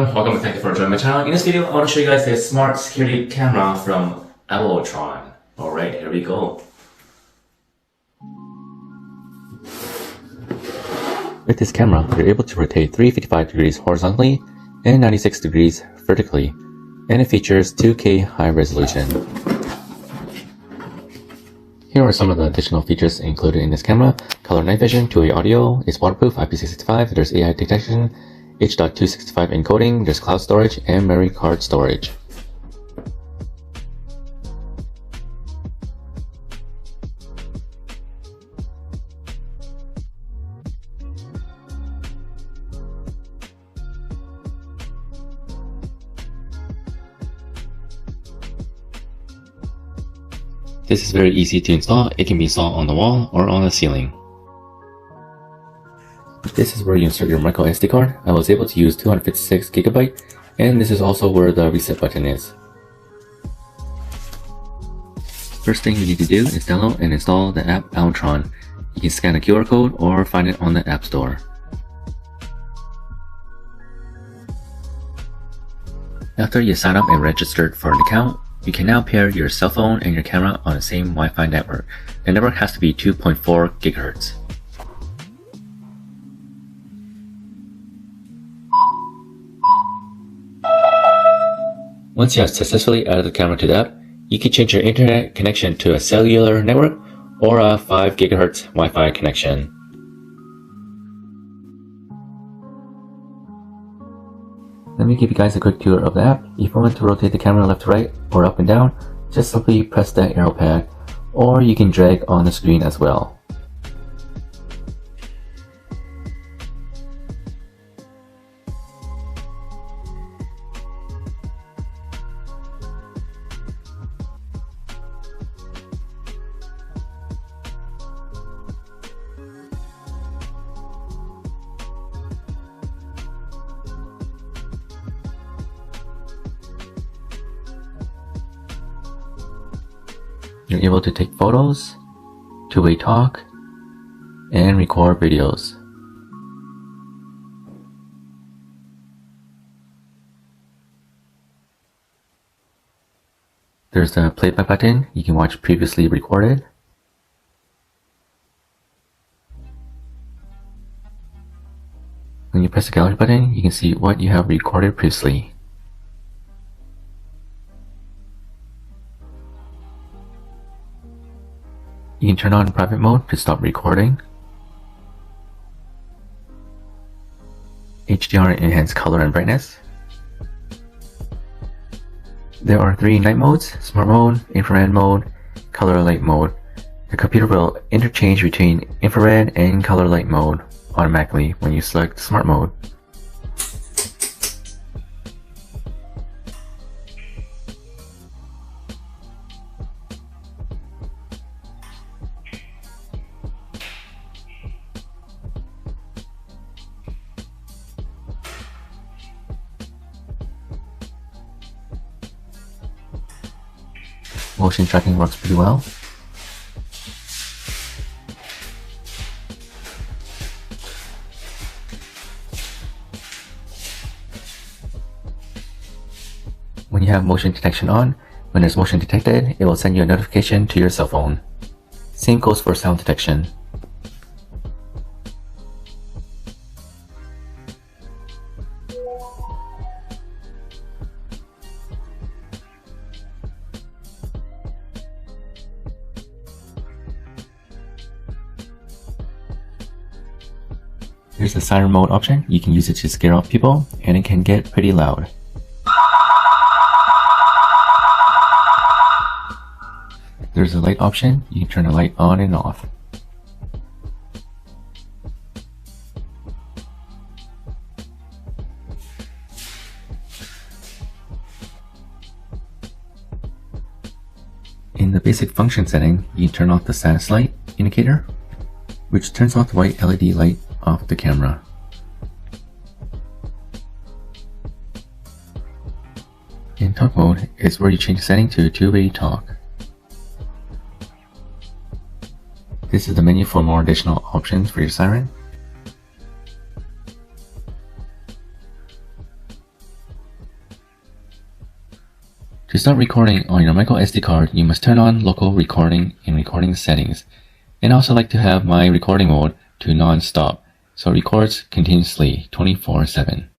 everyone, welcome and thank you for joining my channel. In this video, I want to show you guys this smart security camera from Owltron. Alright, here we go. With this camera, you're able to rotate 355 degrees horizontally and 96 degrees vertically, and it features 2K high resolution. Here are some of the additional features included in this camera. Color night vision, two-way audio, it's waterproof, IP65, there's AI detection, H.265 encoding, there's cloud storage, and memory card storage. This is very easy to install. It can be installed on the wall or on the ceiling. This is where you insert your micro SD card. I was able to use 256 GB, and this is also where the reset button is. First thing you need to do is download and install the app Owltron. You can scan a QR code or find it on the App Store. After you sign up and registered for an account, you can now pair your cell phone and your camera on the same Wi-Fi network. The network has to be 2.4 GHz. Once you have successfully added the camera to the app, you can change your internet connection to a cellular network or a 5 GHz Wi-Fi connection. Let me give you guys a quick tour of the app. If you want to rotate the camera left to right or up and down, just simply press the arrow pad, or you can drag on the screen as well. You're able to take photos, two-way talk, and record videos. There's the playback button. You can watch previously recorded. When you press the gallery button, you can see what you have recorded previously. You can turn on private mode to stop recording. HDR enhance color and brightness. There are 3 night modes: smart mode, infrared mode, color light mode. The computer will interchange between infrared and color light mode automatically when you select smart mode. Motion tracking works pretty well. When you have motion detection on, when there's motion detected, it will send you a notification to your cell phone. Same goes for sound detection. Here's the siren mode option. You can use it to scare off people, and it can get pretty loud. There's a light option. You can turn the light on and off. In the basic function setting, you can turn off the status light indicator, which turns off the white LED light off the camera. In talk mode is where you change the setting to two-way talk. This is the menu for more additional options for your siren. To start recording on your micro SD card, you must turn on local recording in recording settings. And I also like to have my recording mode to non-stop, so it records continuously 24/7.